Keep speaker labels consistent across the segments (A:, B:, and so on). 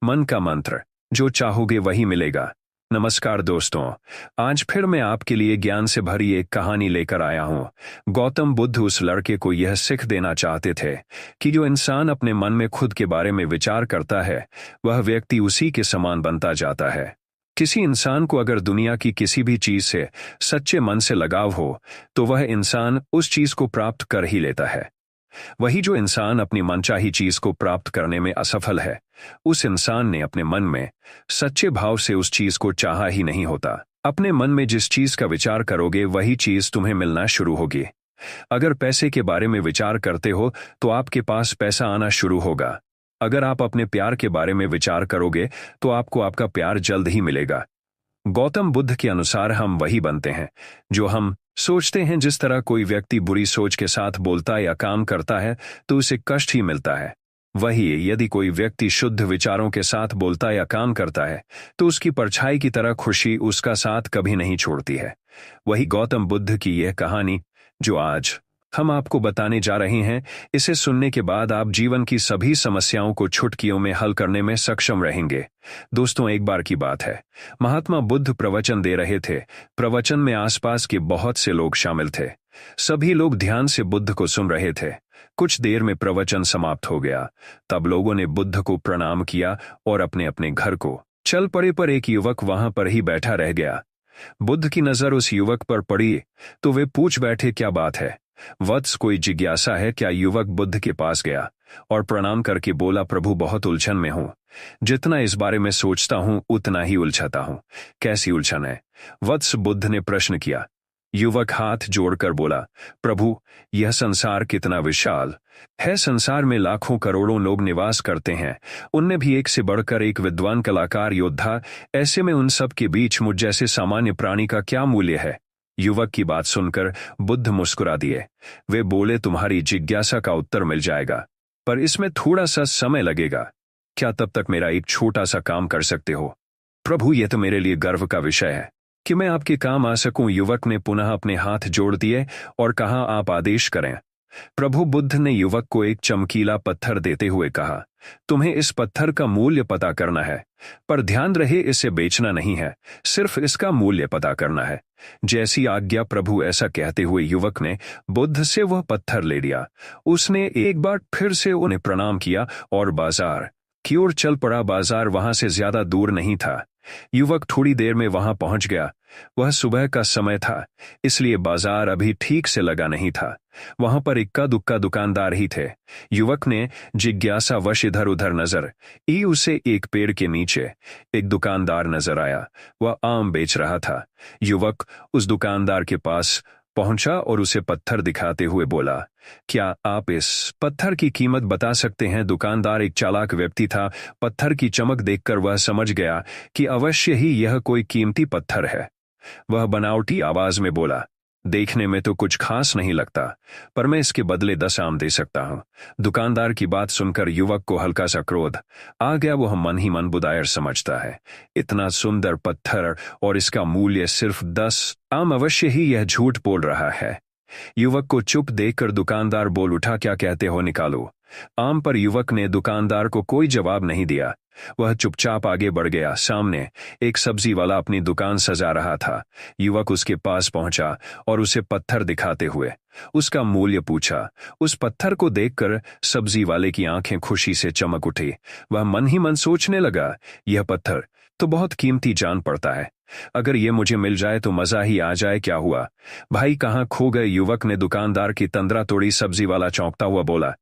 A: मन का मंत्र, जो चाहोगे वही मिलेगा। नमस्कार दोस्तों, आज फिर मैं आपके लिए ज्ञान से भरी एक कहानी लेकर आया हूं। गौतम बुद्ध उस लड़के को यह सीख देना चाहते थे कि जो इंसान अपने मन में खुद के बारे में विचार करता है, वह व्यक्ति उसी के समान बनता जाता है। किसी इंसान को अगर दुनिया की किसी भी चीज से सच्चे मन से लगाव हो, तो वह इंसान उस चीज को प्राप्त कर ही लेता है। वही जो इंसान अपनी मनचाही चीज को प्राप्त करने में असफल है, उस इंसान ने अपने मन में सच्चे भाव से उस चीज को चाहा ही नहीं होता। अपने मन में जिस चीज का विचार करोगे, वही चीज तुम्हें मिलना शुरू होगी। अगर पैसे के बारे में विचार करते हो, तो आपके पास पैसा आना शुरू होगा। अगर आप अपने प्यार के बारे में विचार करोगे, तो आपको आपका प्यार जल्द ही मिलेगा। गौतम बुद्ध के अनुसार हम वही बनते हैं जो हम सोचते हैं। जिस तरह कोई व्यक्ति बुरी सोच के साथ बोलता या काम करता है, तो उसे कष्ट ही मिलता है। वही यदि कोई व्यक्ति शुद्ध विचारों के साथ बोलता या काम करता है, तो उसकी परछाई की तरह खुशी उसका साथ कभी नहीं छोड़ती है। वही गौतम बुद्ध की यह कहानी जो आज हम आपको बताने जा रहे हैं, इसे सुनने के बाद आप जीवन की सभी समस्याओं को चुटकियों में हल करने में सक्षम रहेंगे। दोस्तों, एक बार की बात है, महात्मा बुद्ध प्रवचन दे रहे थे। प्रवचन में आसपास के बहुत से लोग शामिल थे। सभी लोग ध्यान से बुद्ध को सुन रहे थे। कुछ देर में प्रवचन समाप्त हो गया। तब लोगों ने बुद्ध को प्रणाम किया और अपने अपने घर को चल पड़े। पर एक युवक वहां पर ही बैठा रह गया। बुद्ध की नजर उस युवक पर पड़ी तो वे पूछ बैठे, क्या बात है वत्स, कोई जिज्ञासा है क्या? युवक बुद्ध के पास गया और प्रणाम करके बोला, प्रभु, बहुत उलझन में हूं। जितना इस बारे में सोचता हूं, उतना ही उलझता हूं। कैसी उलझन है वत्स? बुद्ध ने प्रश्न किया। युवक हाथ जोड़कर बोला, प्रभु, यह संसार कितना विशाल है। संसार में लाखों करोड़ों लोग निवास करते हैं। उनमें भी एक से बढ़कर एक विद्वान, कलाकार, योद्धा। ऐसे में उन सब के बीच मुझ जैसे सामान्य प्राणी का क्या मूल्य है? युवक की बात सुनकर बुद्ध मुस्कुरा दिए। वे बोले, तुम्हारी जिज्ञासा का उत्तर मिल जाएगा, पर इसमें थोड़ा सा समय लगेगा। क्या तब तक मेरा एक छोटा सा काम कर सकते हो? प्रभु, यह तो मेरे लिए गर्व का विषय है कि मैं आपके काम आ सकूं। युवक ने पुनः अपने हाथ जोड़ दिए और कहा, आप आदेश करें। प्रभु बुद्ध ने युवक को एक चमकीला पत्थर देते हुए कहा, तुम्हें इस पत्थर का मूल्य पता करना है, पर ध्यान रहे इसे बेचना नहीं है, सिर्फ इसका मूल्य पता करना है। जैसी आज्ञा प्रभु। ऐसा कहते हुए युवक ने बुद्ध से वह पत्थर ले लिया। उसने एक बार फिर से उन्हें प्रणाम किया और बाजार की ओर चल पड़ा। बाजार वहां से ज्यादा दूर नहीं था। युवक थोड़ी देर में वहां पहुंच गया। वह सुबह का समय था, इसलिए बाजार अभी ठीक से लगा नहीं था। वहां पर इक्का दुक्का दुकानदार ही थे। युवक ने जिज्ञासावश इधर उधर नजर ई। उसे एक पेड़ के नीचे एक दुकानदार नजर आया। वह आम बेच रहा था। युवक उस दुकानदार के पास पहुंचा और उसे पत्थर दिखाते हुए बोला, क्या आप इस पत्थर की कीमत बता सकते हैं? दुकानदार एक चालाक व्यक्ति था। पत्थर की चमक देखकर वह समझ गया कि अवश्य ही यह कोई कीमती पत्थर है। वह बनावटी आवाज में बोला, देखने में तो कुछ खास नहीं लगता, पर मैं इसके बदले 10 आम दे सकता हूं। दुकानदार की बात सुनकर युवक को हल्का सा क्रोध आ गया। वह मन ही मन बुदायर समझता है, इतना सुंदर पत्थर और इसका मूल्य सिर्फ 10 आम, अवश्य ही यह झूठ बोल रहा है। युवक को चुप देखकर दुकानदार बोल उठा, क्या कहते हो, निकालो आम। पर युवक ने दुकानदार को कोई जवाब नहीं दिया। वह चुपचाप आगे बढ़ गया। सामने एक सब्जी वाला अपनी दुकान सजा रहा था। युवक उसके पास पहुंचा और उसे पत्थर दिखाते हुए उसका मूल्य पूछा। उस पत्थर को देखकर सब्जी वाले की आंखें खुशी से चमक उठी। वह मन ही मन सोचने लगा, यह पत्थर तो बहुत कीमती जान पड़ता है। अगर ये मुझे मिल जाए तो मजा ही आ जाए। क्या हुआ भाई, कहाँ खो गए? युवक ने दुकानदार की तंद्रा तोड़ी। सब्जी वाला चौंकता हुआ बोला,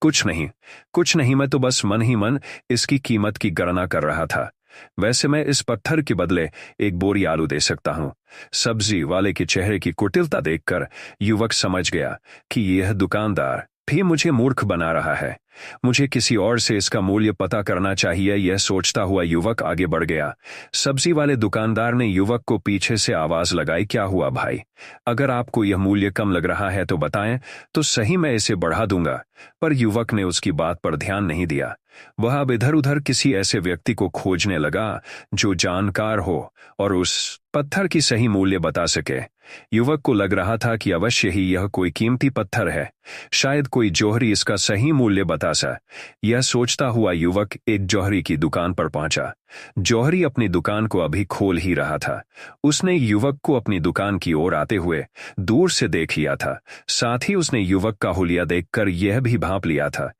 A: कुछ नहीं, मैं तो बस मन ही मन इसकी कीमत की गणना कर रहा था। वैसे मैं इस पत्थर के बदले एक बोरी आलू दे सकता हूं। सब्जी वाले के चेहरे की कुटिलता देखकर युवक समझ गया कि यह दुकानदार भी मुझे मूर्ख बना रहा है। मुझे किसी और से इसका मूल्य पता करना चाहिए। यह सोचता हुआ युवक आगे बढ़ गया। सब्जी वाले दुकानदार ने युवक को पीछे से आवाज लगाई, क्या हुआ भाई, अगर आपको यह मूल्य कम लग रहा है तो बताएं, तो सही मैं इसे बढ़ा दूंगा। पर युवक ने उसकी बात पर ध्यान नहीं दिया। वह अब इधर उधर किसी ऐसे व्यक्ति को खोजने लगा जो जानकार हो और उस पत्थर की सही मूल्य बता सके। युवक को लग रहा था कि अवश्य ही यह कोई कीमती पत्थर है, शायद कोई जौहरी इसका सही मूल्य बता सा। यह सोचता हुआ युवक एक जौहरी की दुकान पर पहुंचा। जौहरी अपनी दुकान को अभी खोल ही रहा था। उसने युवक को अपनी दुकान की ओर आते हुए दूर से देख लिया था। साथ ही उसने युवक का हुलिया देखकर यह भी भांप लिया था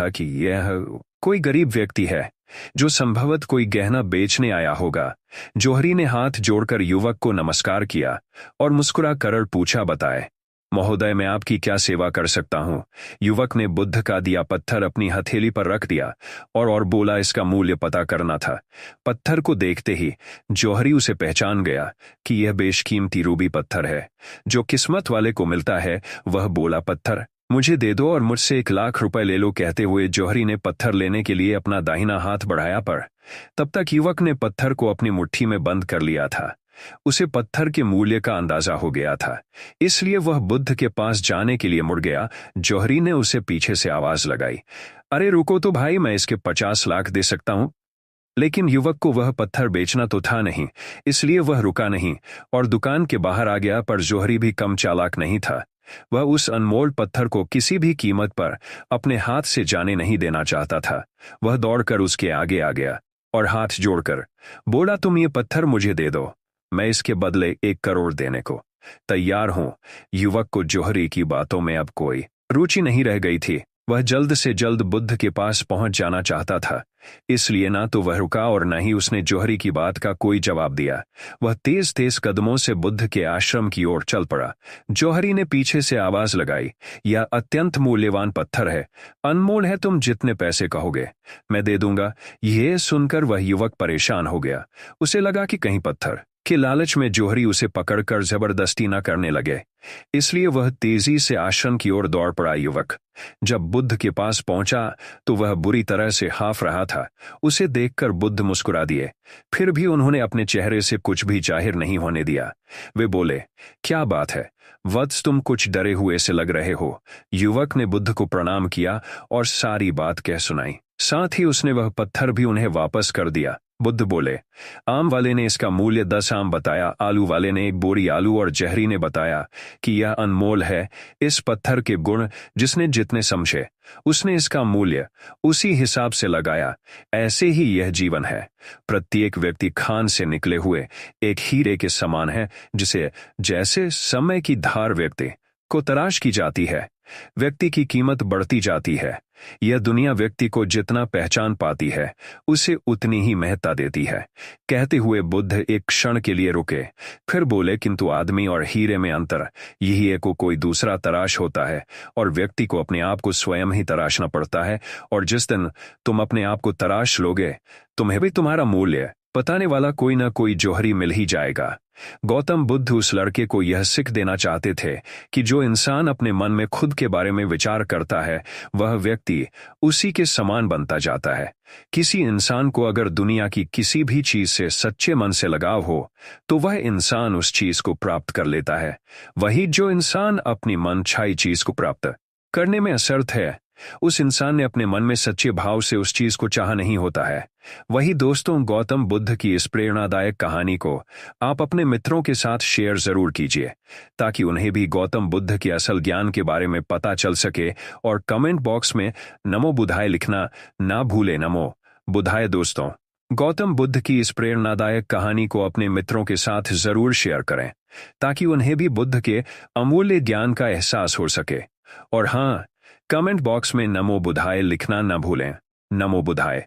A: कि यह कोई गरीब व्यक्ति है जो संभवत कोई गहना बेचने आया होगा। जौहरी ने हाथ जोड़कर युवक को नमस्कार किया और मुस्कुरा कर पूछा, बताए महोदय, मैं आपकी क्या सेवा कर सकता हूं? युवक ने बुद्ध का दिया पत्थर अपनी हथेली पर रख दिया और बोला, इसका मूल्य पता करना था। पत्थर को देखते ही जौहरी उसे पहचान गया कि यह बेशकीमती रूबी पत्थर है जो किस्मत वाले को मिलता है। वह बोला, पत्थर मुझे दे दो और मुझसे 1,00,000 रुपए ले लो। कहते हुए जौहरी ने पत्थर लेने के लिए अपना दाहिना हाथ बढ़ाया, पर तब तक युवक ने पत्थर को अपनी मुट्ठी में बंद कर लिया था। उसे पत्थर के मूल्य का अंदाजा हो गया था, इसलिए वह बुद्ध के पास जाने के लिए मुड़ गया। जौहरी ने उसे पीछे से आवाज लगाई, अरे रुको तो भाई, मैं इसके 50 लाख दे सकता हूं। लेकिन युवक को वह पत्थर बेचना तो था नहीं, इसलिए वह रुका नहीं और दुकान के बाहर आ गया। पर जौहरी भी कम चालाक नहीं था। वह उस अनमोल पत्थर को किसी भी कीमत पर अपने हाथ से जाने नहीं देना चाहता था। वह दौड़कर उसके आगे आ गया और हाथ जोड़कर बोला, तुम ये पत्थर मुझे दे दो, मैं इसके बदले 1 करोड़ देने को तैयार हूं। युवक को जौहरी की बातों में अब कोई रुचि नहीं रह गई थी। वह जल्द से जल्द बुद्ध के पास पहुंच जाना चाहता था, इसलिए ना तो वह रुका और न ही उसने जौहरी की बात का कोई जवाब दिया। वह तेज तेज कदमों से बुद्ध के आश्रम की ओर चल पड़ा। जौहरी ने पीछे से आवाज लगाई, यह अत्यंत मूल्यवान पत्थर है, अनमोल है, तुम जितने पैसे कहोगे मैं दे दूंगा। यह सुनकर वह युवक परेशान हो गया। उसे लगा कि कहीं पत्थर के लालच में जौहरी उसे पकड़कर जबरदस्ती न करने लगे, इसलिए वह तेजी से आश्रम की ओर दौड़ पड़ा। युवक जब बुद्ध के पास पहुंचा तो वह बुरी तरह से हाफ रहा था। उसे देखकर बुद्ध मुस्कुरा दिए, फिर भी उन्होंने अपने चेहरे से कुछ भी जाहिर नहीं होने दिया। वे बोले, क्या बात है वत्स, तुम कुछ डरे हुए से लग रहे हो। युवक ने बुद्ध को प्रणाम किया और सारी बात कह सुनाई। साथ ही उसने वह पत्थर भी उन्हें वापस कर दिया। बुद्ध बोले, आम वाले ने इसका मूल्य 10 आम बताया, आलू वाले ने 1 बोरी आलू और जहरी ने बताया कि यह अनमोल है। इस पत्थर के गुण जिसने जितने समझे उसने इसका मूल्य उसी हिसाब से लगाया। ऐसे ही यह जीवन है। प्रत्येक व्यक्ति खान से निकले हुए एक हीरे के समान है, जिसे जैसे समय की धार व्यक्ति को तराश की जाती है, व्यक्ति की कीमत बढ़ती जाती है। यह दुनिया व्यक्ति को जितना पहचान पाती है उसे उतनी ही महत्ता देती है। कहते हुए बुद्ध एक क्षण के लिए रुके, फिर बोले, किंतु आदमी और हीरे में अंतर यही है को कोई दूसरा तराश होता है और व्यक्ति को अपने आप को स्वयं ही तराशना पड़ता है। और जिस दिन तुम अपने आप को तराश लोगे, तुम्हें भी तुम्हारा मूल्य बताने वाला कोई ना कोई जौहरी मिल ही जाएगा। गौतम बुद्ध उस लड़के को यह सीख देना चाहते थे कि जो इंसान अपने मन में खुद के बारे में विचार करता है वह व्यक्ति उसी के समान बनता जाता है। किसी इंसान को अगर दुनिया की किसी भी चीज से सच्चे मन से लगाव हो तो वह इंसान उस चीज को प्राप्त कर लेता है। वही जो इंसान अपनी मनचाही चीज को प्राप्त करने में असमर्थ है, उस इंसान ने अपने मन में सच्चे भाव से उस चीज को चाहा नहीं होता है। वही दोस्तों, गौतम बुद्ध की इस प्रेरणादायक कहानी को आप अपने मित्रों के साथ शेयर जरूर कीजिए ताकि उन्हें भी गौतम बुद्ध के असल ज्ञान के बारे में पता चल सके। और कमेंट बॉक्स में नमो बुद्धाय लिखना ना भूले। नमो बुद्धाय। दोस्तों, गौतम बुद्ध की इस प्रेरणादायक कहानी को अपने मित्रों के साथ जरूर शेयर करें ताकि उन्हें भी बुद्ध के अमूल्य ज्ञान का एहसास हो सके। और हाँ, कमेंट बॉक्स में नमो बुद्धाय लिखना न भूलें। नमो बुद्धाय।